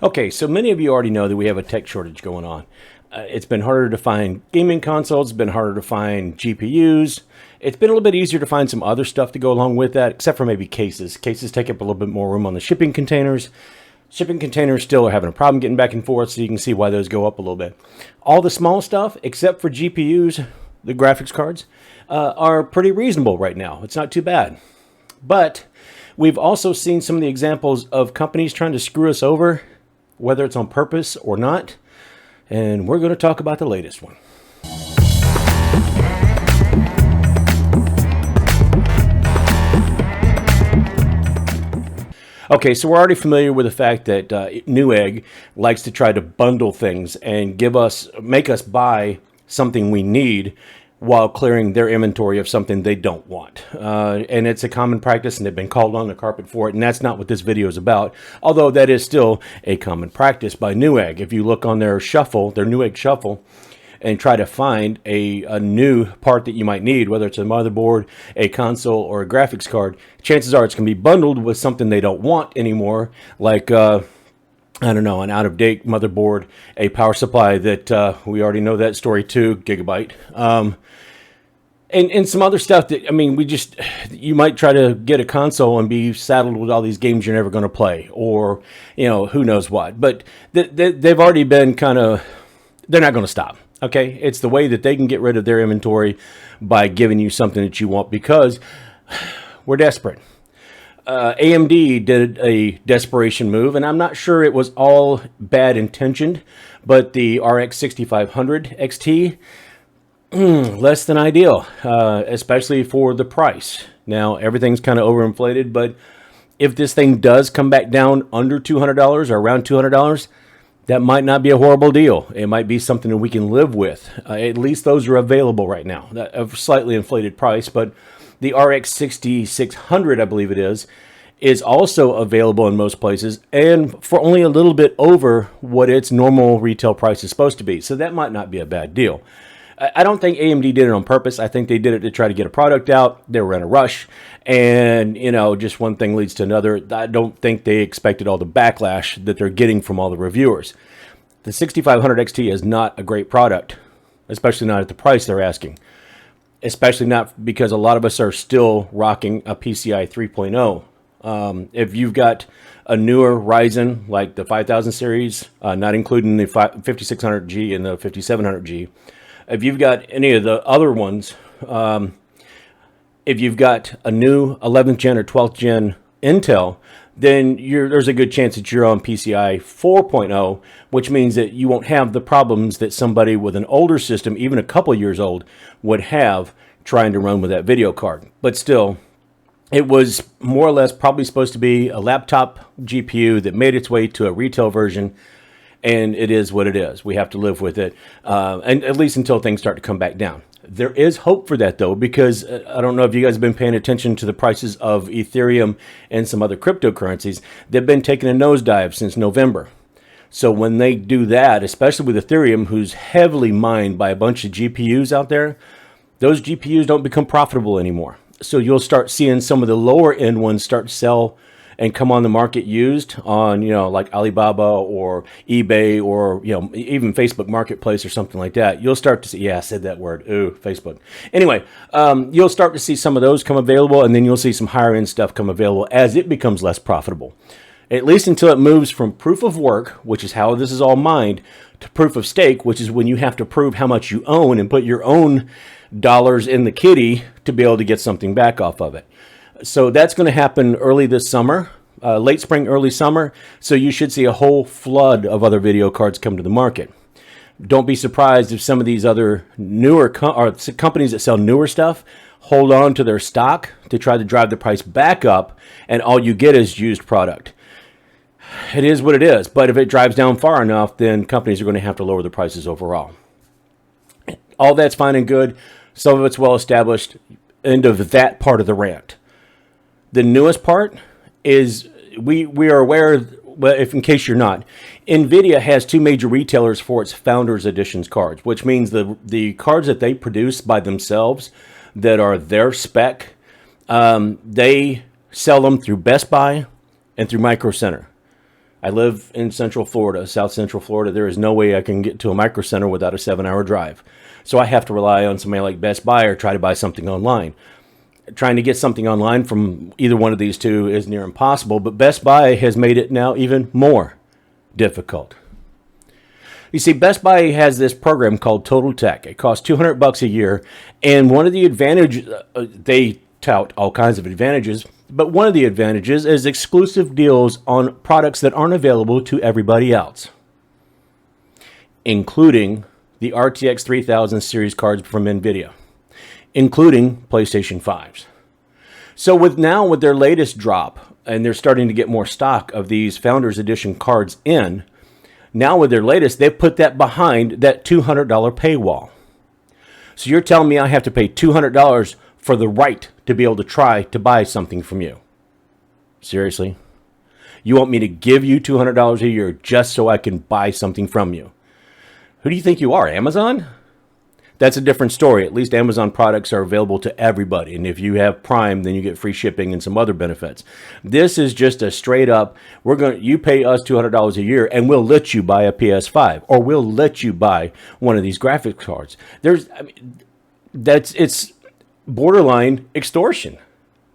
Okay, so many of you already know that we have a tech shortage going on. It's been harder to find gaming consoles, it's been harder to find GPUs. It's been a little bit easier to find some other stuff to go along with that, except for maybe cases. Cases take up a little bit more room on the shipping containers. Shipping containers still are having a problem getting back and forth, so you can see why those go up a little bit. All the small stuff, except for GPUs, the graphics cards, are pretty reasonable right now. It's not too bad. But we've also seen some of the examples of companies trying to screw us over, whether it's on purpose or not. And we're going to talk about the latest one. Okay, so we're already familiar with the fact that NewEgg likes to try to bundle things and make us buy something we need while clearing their inventory of something they don't want. And it's a common practice, and they've been called on the carpet for it, and that's not what this video is about, although that is still a common practice by NewEgg. If you look on their shuffle, their NewEgg shuffle, and try to find a new part that you might need, whether it's a motherboard, a console, or a graphics card, chances are it's going to be bundled with something they don't want anymore, like, I don't know, an out-of-date motherboard, a power supply that we already know that story too, gigabyte, and some other stuff that, I mean, you might try to get a console and be saddled with all these games you're never going to play, or, you know, who knows what. But they've already been they're not going to stop. Okay, it's the way that they can get rid of their inventory by giving you something that you want, because we're desperate. AMD did a desperation move, and I'm not sure it was all bad intentioned, but the RX 6500 XT, less than ideal, especially for the price. Now, everything's kind of overinflated, but if this thing does come back down under $200 or around $200, that might not be a horrible deal. It might be something that we can live with. At least those are available right now. A slightly inflated price, but the RX 6600, I believe it is also available in most places, and for only a little bit over what its normal retail price is supposed to be. So that might not be a bad deal. I don't think AMD did it on purpose. I think they did it to try to get a product out. They were in a rush, and, you know, just one thing leads to another. I don't think they expected all the backlash that they're getting from all the reviewers. The 6500 XT is not a great product, especially not at the price they're asking, especially not because a lot of us are still rocking a PCI 3.0. If you've got a newer Ryzen, like the 5000 series, not including the 5600G and the 5700G, if you've got any of the other ones, if you've got a new 11th gen or 12th gen Intel, then there's a good chance that you're on PCI 4.0, which means that you won't have the problems that somebody with an older system, even a couple years old, would have trying to run with that video card. But still, it was more or less probably supposed to be a laptop GPU that made its way to a retail version, and it is what it is. We have to live with it, and at least until things start to come back down. There is hope for that, though, because I don't know if you guys have been paying attention to the prices of Ethereum and some other cryptocurrencies. They've been taking a nosedive since November. So when they do that, especially with Ethereum, who's heavily mined by a bunch of GPUs out there, those GPUs don't become profitable anymore. So you'll start seeing some of the lower end ones start to sell and come on the market used on, you know, like Alibaba or eBay or, you know, even Facebook Marketplace or something like that. You'll start to see, yeah, I said that word, ooh, Facebook. Anyway, you'll start to see some of those come available, and then you'll see some higher end stuff come available as it becomes less profitable. At least until it moves from proof of work, which is how this is all mined, to proof of stake, which is when you have to prove how much you own and put your own dollars in the kitty to be able to get something back off of it. So that's going to happen early this summer, late spring, early summer. So you should see a whole flood of other video cards come to the market. Don't be surprised if some of these other newer companies that sell newer stuff hold on to their stock to try to drive the price back up, and all you get is used product. It is what it is, but if it drives down far enough, then companies are going to have to lower the prices overall. All that's fine and good. Some of it's well established. End of that part of the rant. The newest part is we are aware, well, if in case you're not, NVidia has two major retailers for its Founders Editions cards, which means the cards that they produce by themselves that are their spec, they sell them through Best Buy and through Micro Center. I live in Central Florida, South Central Florida. There is no way I can get to a Micro Center without a 7-hour drive. So I have to rely on somebody like Best Buy or try to buy something online. Trying to get something online from either one of these two is near impossible, but Best Buy has made it now even more difficult. You see, Best Buy has this program called Total Tech. It costs $200 a year, and one of the advantages, they tout all kinds of advantages, but one of the advantages is exclusive deals on products that aren't available to everybody else, including the RTX 3000 series cards from NVidia, including PlayStation 5s. So with their latest drop, and they're starting to get more stock of these Founders Edition cards in, now with their latest, they've put that behind that $200 paywall. So you're telling me I have to pay $200 for the right to be able to try to buy something from you? Seriously? You want me to give you $200 a year just so I can buy something from you? Who do you think you are, Amazon? That's a different story. At least Amazon products are available to everybody. And if you have Prime, then you get free shipping and some other benefits. This is just a straight up, you pay us $200 a year and we'll let you buy a PS5 or we'll let you buy one of these graphics cards. It's borderline extortion.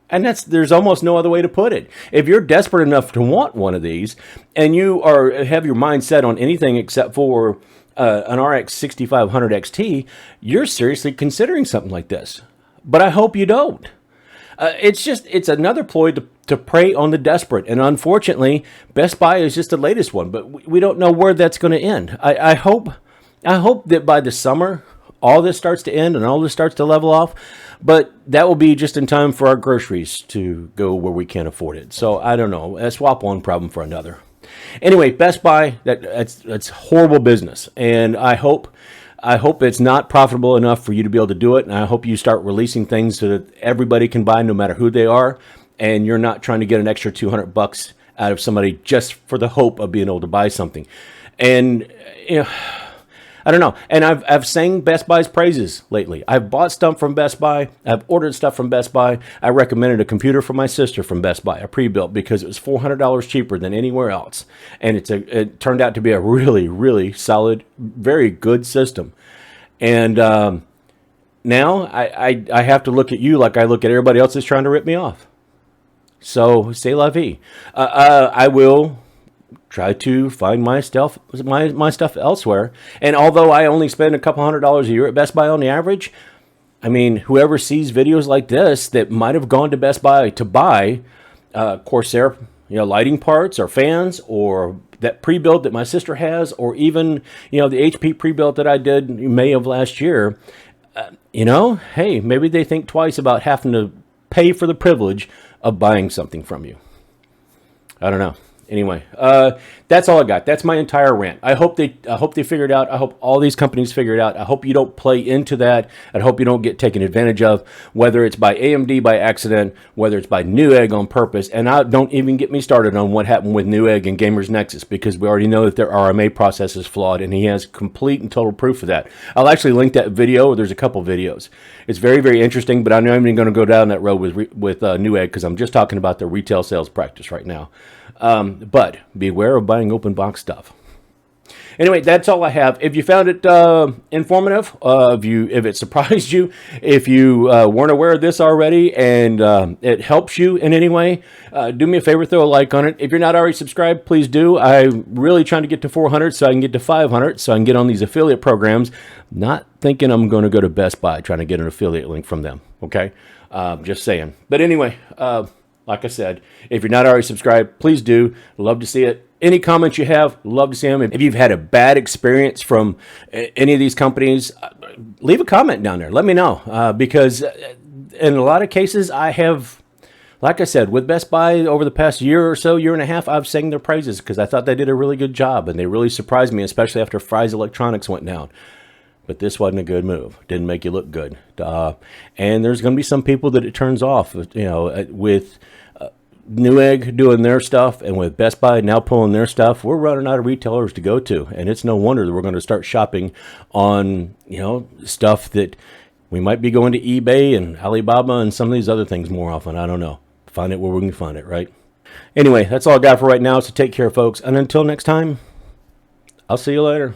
And there's almost no other way to put it. If you're desperate enough to want one of these and you have your mind set on anything except for an RX 6500 XT, you're seriously considering something like this. But I hope you don't. It's another ploy to prey on the desperate. And unfortunately, Best Buy is just the latest one, but we don't know where that's going to end. I hope that by the summer, all this starts to end and all this starts to level off, but that will be just in time for our groceries to go where we can't afford it. So I don't know. I swap one problem for another. Anyway, Best Buy, that's horrible business, and I hope it's not profitable enough for you to be able to do it, and I hope you start releasing things so that everybody can buy no matter who they are, and you're not trying to get an extra $200 out of somebody just for the hope of being able to buy something. And I don't know. And I've sang Best Buy's praises lately. I've bought stuff from Best Buy. I've ordered stuff from Best Buy. I recommended a computer for my sister from Best Buy, a pre-built, because it was $400 cheaper than anywhere else. And it turned out to be a really, really solid, very good system. And now I have to look at you like I look at everybody else that's trying to rip me off. So, c'est la vie. I will try to find my stuff elsewhere. And although I only spend a couple $100 a year at Best Buy on the average, I mean, whoever sees videos like this that might have gone to Best Buy to buy Corsair, lighting parts or fans, or that pre-built that my sister has, or even, the HP pre-built that I did in May of last year, hey, maybe they think twice about having to pay for the privilege of buying something from you. I don't know. Anyway, that's all I got. That's my entire rant. I hope they figure it out. I hope all these companies figure it out. I hope you don't play into that. I hope you don't get taken advantage of, whether it's by AMD by accident, whether it's by NewEgg on purpose. And don't even get me started on what happened with NewEgg and Gamers Nexus, because we already know that their RMA process is flawed, and he has complete and total proof of that. I'll actually link that video. There's a couple videos. It's very, very interesting, but I'm not even going to go down that road with NewEgg, because I'm just talking about their retail sales practice right now. But beware of buying open box stuff. Anyway, that's all I have. If you found it informative, if it surprised you, if you weren't aware of this already, and it helps you in any way, do me a favor, throw a like on it. If you're not already subscribed, please do. I'm really trying to get to 400 so I can get to 500 so I can get on these affiliate programs. Not thinking I'm going to go to Best Buy trying to get an affiliate link from them. Okay? Just saying. But anyway, like I said, if you're not already subscribed, please do. Love to see it. Any comments you have, love to see them. If you've had a bad experience from any of these companies, leave a comment down there. Let me know. Because in a lot of cases, I have, like I said, with Best Buy over the past year or so, year and a half, I've sang their praises because I thought they did a really good job. And they really surprised me, especially after Fry's Electronics went down. But this wasn't a good move. Didn't make you look good. And there's going to be some people that it turns off, with NewEgg doing their stuff, and with Best Buy now pulling their stuff, we're running out of retailers to go to. And it's no wonder that we're going to start shopping on, stuff that we might be going to eBay and Alibaba and some of these other things more often. I don't know. Find it where we can find it, right? Anyway, that's all I got for right now. So take care, folks. And until next time, I'll see you later.